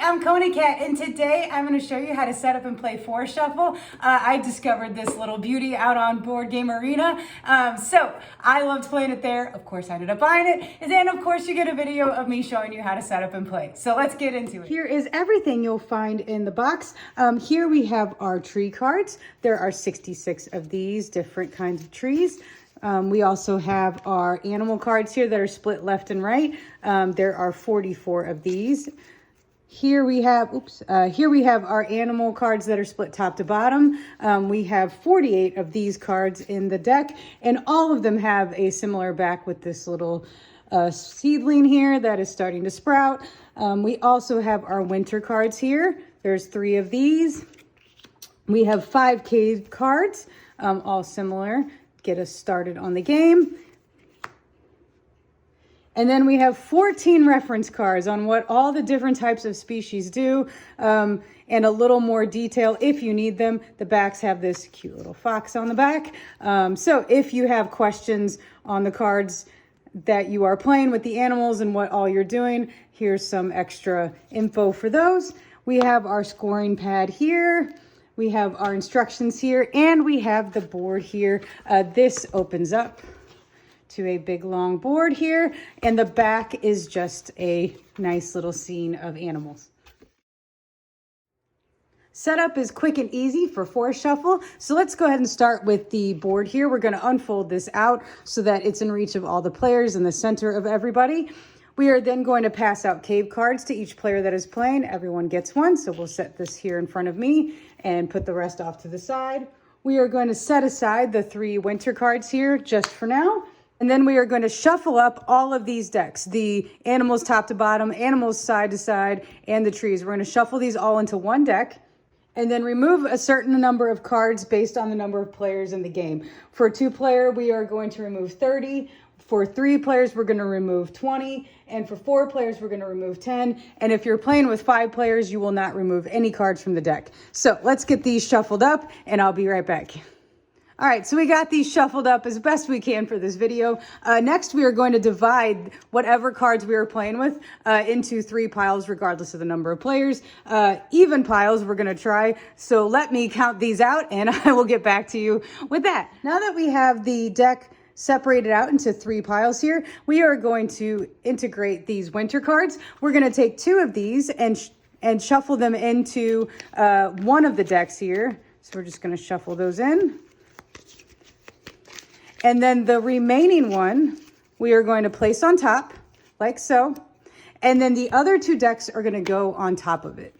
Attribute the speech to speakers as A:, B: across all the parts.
A: I'm Kona Cat, and today I'm going to show you how to set up and play Forest Shuffle. I discovered this little beauty out on Board Game Arena, so I loved playing it there. Of course, I ended up buying it, and then of course you get a video of me showing you how to set up and play. So let's get into it. Here is everything you'll find in the box. Here we have our tree cards. There are 66 of these different kinds of trees. We also have our animal cards here that are split left and right. There are 44 of these. Here we have, our animal cards that are split top to bottom. We have 48 of these cards in the deck, and all of them have a similar back with this little seedling here that is starting to sprout. We also have our winter cards here. There's 3 of these. We have 5 cave cards, all similar. Get us started on the game. And then we have 14 reference cards on what all the different types of species do, and a little more detail if you need them. The backs have this cute little fox on the back. So if you have questions on the cards that you are playing with the animals and what all you're doing, here's some extra info for those. We have our scoring pad here. We have our instructions here, and we have the board here. This opens up to a big long board here, and the back is just a nice little scene of animals. Setup is quick and easy for Forest Shuffle. So let's go ahead and start with the board here. We're going to unfold this out so that it's in reach of all the players in the center of everybody. We are then going to pass out cave cards to each player that is playing. Everyone gets one, so we'll set this here in front of me and put the rest off to the side. We are going to set aside the 3 winter cards here just for now. And then we are going to shuffle up all of these decks, the animals top to bottom, animals side to side, and the trees. We're going to shuffle these all into one deck and then remove a certain number of cards based on the number of players in the game. For a 2-player, we are going to remove 30. For 3 players, we're going to remove 20. And for 4 players, we're going to remove 10. And if you're playing with 5 players, you will not remove any cards from the deck. So let's get these shuffled up, and I'll be right back. All right, so we got these shuffled up as best we can for this video. Next, we are going to divide whatever cards we are playing with into 3 piles, regardless of the number of players. Even piles we're going to try. So let me count these out, and I will get back to you with that. Now that we have the deck separated out into 3 piles here, we are going to integrate these winter cards. We're going to take 2 of these and shuffle them into one of the decks here. So we're just going to shuffle those in. And then the remaining one, we are going to place on top, like so. And then the other 2 decks are going to go on top of it.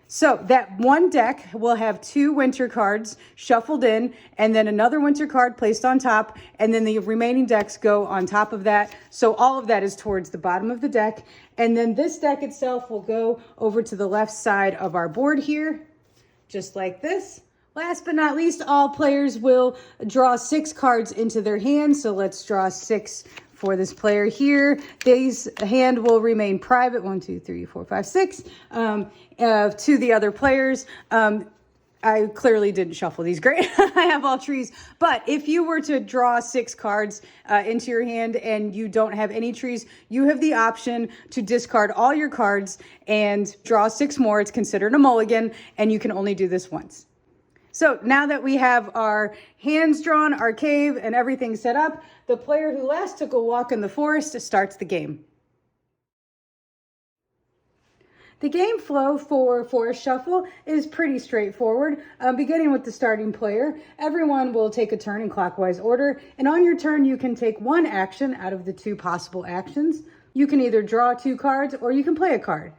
A: So that one deck will have 2 winter cards shuffled in, and then another winter card placed on top, and then the remaining decks go on top of that. So all of that is towards the bottom of the deck. And then this deck itself will go over to the left side of our board here, just like this. Last but not least, all players will draw 6 cards into their hand. So let's draw 6 for this player here. This hand will remain private, 1, 2, 3, 4, 5, 6, to the other players. I clearly didn't shuffle these great. I have all trees. But if you were to draw 6 cards into your hand and you don't have any trees, you have the option to discard all your cards and draw 6 more. It's considered a mulligan, and you can only do this once. So now that we have our hands drawn, our cave, and everything set up, the player who last took a walk in the forest starts the game. The game flow for Forest Shuffle is pretty straightforward. Beginning with the starting player, everyone will take a turn in clockwise order, and on your turn you can take 1 action out of the 2 possible actions. You can either draw 2 cards or you can play a card.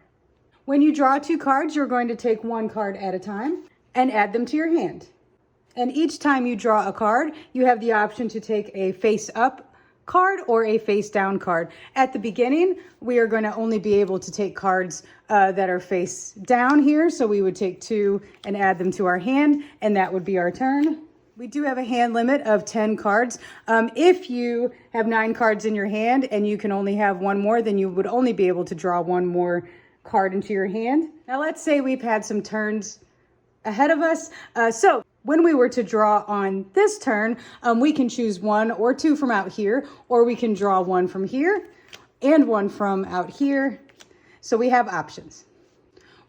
A: When you draw 2 cards, you're going to take 1 card at a time and add them to your hand. And each time you draw a card, you have the option to take a face up card or a face down card. At the beginning, we are going to only be able to take cards that are face down here. So we would take 2 and add them to our hand, and that would be our turn. We do have a hand limit of 10 cards. If you have 9 cards in your hand and you can only have 1 more, then you would only be able to draw 1 more card into your hand. Now let's say we've had some turns ahead of us. So when we were to draw on this turn, we can choose 1 or 2 from out here, or we can draw 1 from here and 1 from out here. So we have options.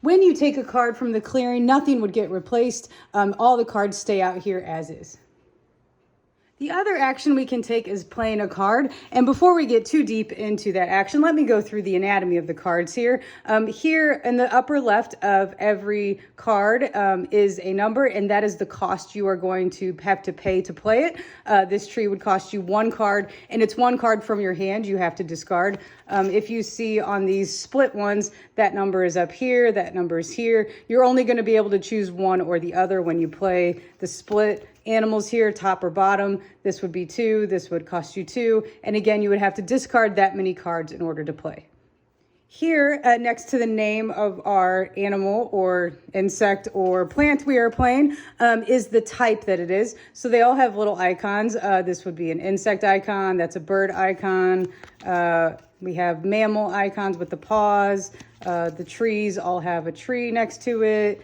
A: When you take a card from the clearing, nothing would get replaced. All the cards stay out here as is. The other action we can take is playing a card. And before we get too deep into that action, let me go through the anatomy of the cards here. Here in the upper left of every card is a number, and that is the cost you are going to have to pay to play it. This tree would cost you 1 card, and it's 1 card from your hand you have to discard. If you see on these split ones, that number is up here, that number is here. You're only going to be able to choose one or the other when you play the split animals here, top or bottom. This would be 2, this would cost you 2. And again, you would have to discard that many cards in order to play. Here, next to the name of our animal or insect or plant we are playing, is the type that it is. So they all have little icons. This would be an insect icon, that's a bird icon. We have mammal icons with the paws. The trees all have a tree next to it.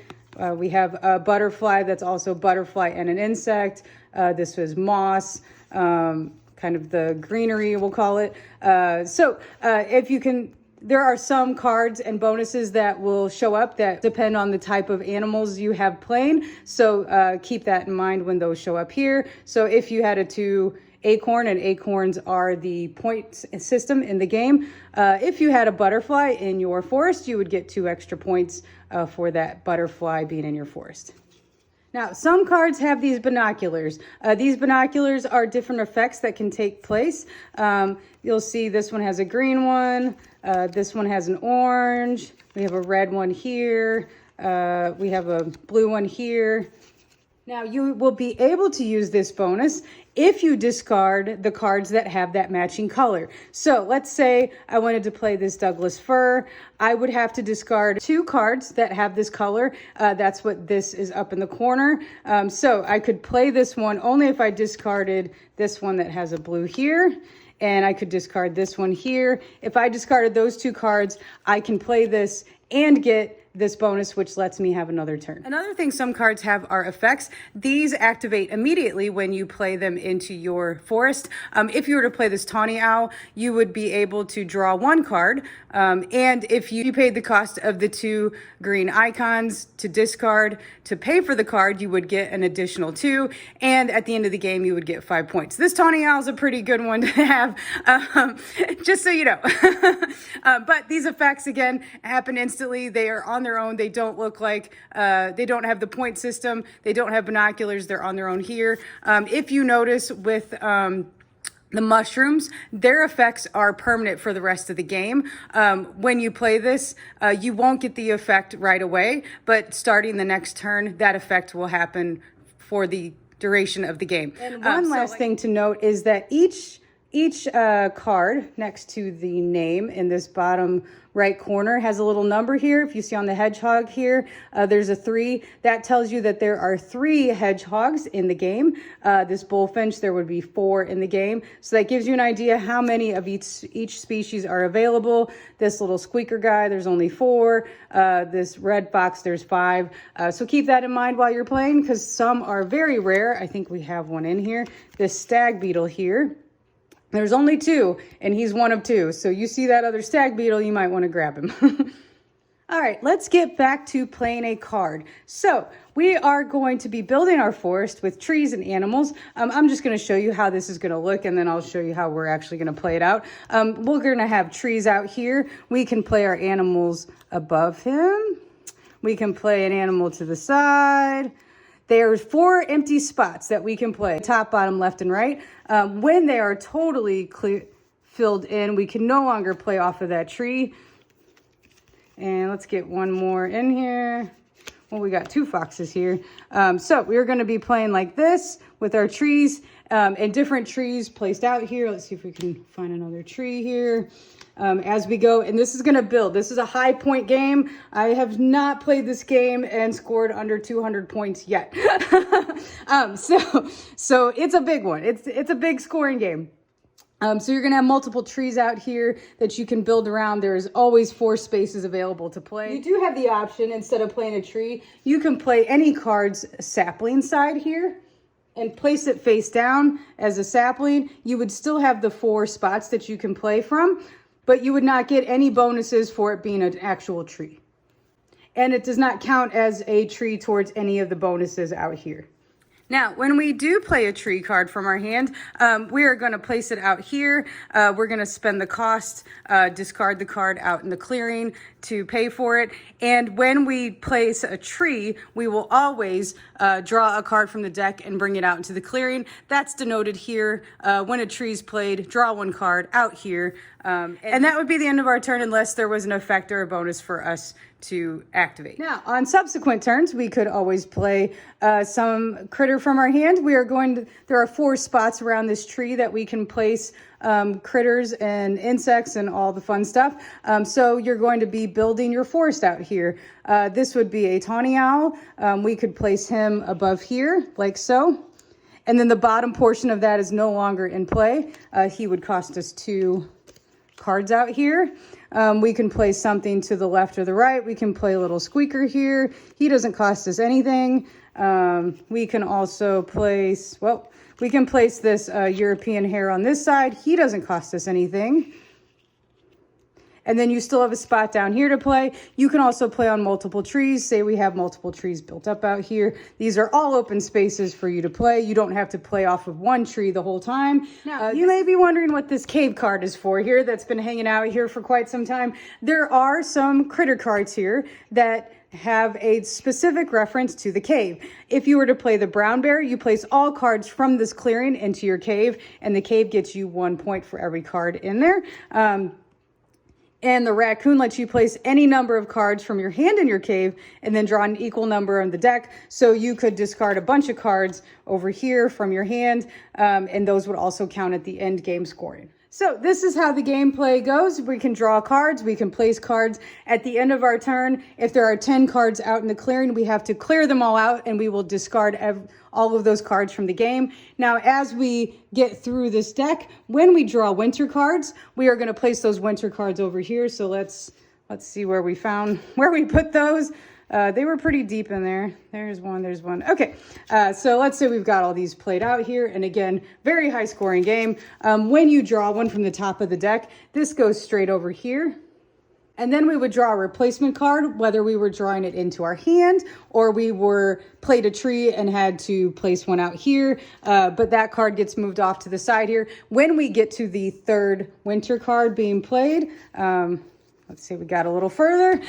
A: We have a butterfly that's also butterfly and an insect. This was moss, kind of the greenery, we'll call it. If you can, there are some cards and bonuses that will show up that depend on the type of animals you have playing. So keep that in mind when those show up here. So if you had a 2 acorn, and acorns are the point system in the game. If you had a butterfly in your forest, you would get 2 extra points for that butterfly being in your forest. Now, some cards have these binoculars. These binoculars are different effects that can take place. You'll see this one has a green one. This one has an orange. We have a red one here. We have a blue one here. Now, you will be able to use this bonus if you discard the cards that have that matching color. So let's say I wanted to play this Douglas fir. I would have to discard 2 cards that have this color. That's what this is up in the corner. So I could play this one only if I discarded this one that has a blue here. And I could discard this one here. If I discarded those 2 cards, I can play this and get this bonus, which lets me have another turn. Another thing some cards have are effects. These activate immediately when you play them into your forest. If you were to play this tawny owl, you would be able to draw 1 card. And if you paid the cost of the 2 green icons to discard to pay for the card, you would get an additional 2. And at the end of the game, you would get 5 points. This tawny owl is a pretty good one to have, just so you know. But these effects, again, happen instantly. They are on their own. They don't look like, they don't have the point system. They don't have binoculars. They're on their own here. If you notice with the mushrooms, their effects are permanent for the rest of the game. When you play this, you won't get the effect right away, but starting the next turn, that effect will happen for the duration of the game. And one last thing to note is that each card next to the name in this bottom right corner has a little number here. If you see on the hedgehog here, there's a 3. That tells you that there are 3 hedgehogs in the game. This bullfinch, there would be 4 in the game. So that gives you an idea how many of each species are available. This little squeaker guy, there's only 4. This red fox, there's 5. So keep that in mind while you're playing, because some are very rare. I think we have one in here. This stag beetle here. There's only 2, and he's one of 2. So you see that other stag beetle, you might want to grab him. All right, let's get back to playing a card. So we are going to be building our forest with trees and animals. I'm just going to show you how this is going to look, and then I'll show you how we're actually going to play it out. We're going to have trees out here. We can play our animals above him. We can play an animal to the side. There's 4 empty spots that we can play, top, bottom, left, and right. When they are totally filled in, we can no longer play off of that tree. And let's get one more in here. Well, we got 2 foxes here. So we're going to be playing like this with our trees and different trees placed out here. Let's see if we can find another tree here. As we go, and this is going to build. This is a high point game. I have not played this game and scored under 200 points yet. So it's a big one. It's a big scoring game. So you're going to have multiple trees out here that you can build around. There's always 4 spaces available to play. You do have the option, instead of playing a tree, you can play any card's sapling side here and place it face down as a sapling. You would still have the 4 spots that you can play from, but you would not get any bonuses for it being an actual tree. and it does not count as a tree towards any of the bonuses out here. Now, when we do play a tree card from our hand, we are going to place it out here. We're going to spend the cost, discard the card out in the clearing to pay for it. And when we place a tree, we will always draw a card from the deck and bring it out into the clearing. That's denoted here. When a tree is played, draw one card out here. And that would be the end of our turn unless there was an effect or a bonus for us to activate. Now, on subsequent turns, we could always play some critter from our hand. There are 4 spots around this tree that we can place critters and insects and all the fun stuff. So you're going to be building your forest out here. This would be a tawny owl. We could place him above here, like so. And then the bottom portion of that is no longer in play. He would cost us 2 cards out here. We can place something to the left or the right. We can play a little squeaker here. He doesn't cost us anything. We can also place, we can place this European hare on this side. He doesn't cost us anything. And then you still have a spot down here to play. You can also play on multiple trees. Say we have multiple trees built up out here. These are all open spaces for you to play. You don't have to play off of one tree the whole time. Now, you may be wondering what this cave card is for here that's been hanging out here for quite some time. There are some critter cards here that have a specific reference to the cave. If you were to play the brown bear, you place all cards from this clearing into your cave, and the cave gets you 1 point for every card in there. And the raccoon lets you place any number of cards from your hand in your cave and then draw an equal number on the deck. So you could discard a bunch of cards over here from your hand, and those would also count at the end game scoring. So this is how the gameplay goes. We can draw cards, we can place cards. At the end of our turn, if there are 10 cards out in the clearing, we have to clear them all out, and we will discard all of those cards from the game. Now, as we get through this deck, when we draw winter cards, we are going to place those winter cards over here. So let's see where we put those. They were pretty deep in there. There's one. Okay, so let's say we've got all these played out here. And again, very high scoring game. When you draw one from the top of the deck, this goes straight over here. And then we would draw a replacement card, whether we were drawing it into our hand or we were played a tree and had to place one out here. But that card gets moved off to the side here. When we get to the 3rd winter card being played, let's see, we got a little further.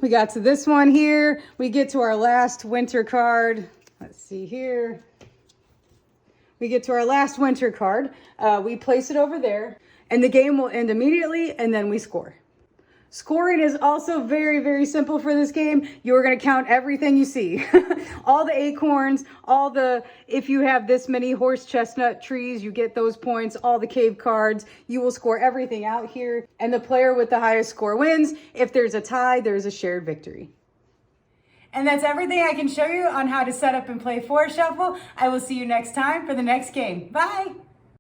A: We got to this one here. We get to our last winter card. Let's see here. We get to our last winter card. We place it over there, and the game will end immediately, and then we score. Scoring is also very, very simple for this game. You're going to count everything you see. All the acorns, if you have this many horse chestnut trees, you get those points, all the cave cards. You will score everything out here, and the player with the highest score wins. If there's a tie, there's a shared victory. And that's everything I can show you on how to set up and play Forest Shuffle. I will see you next time for the next game. Bye!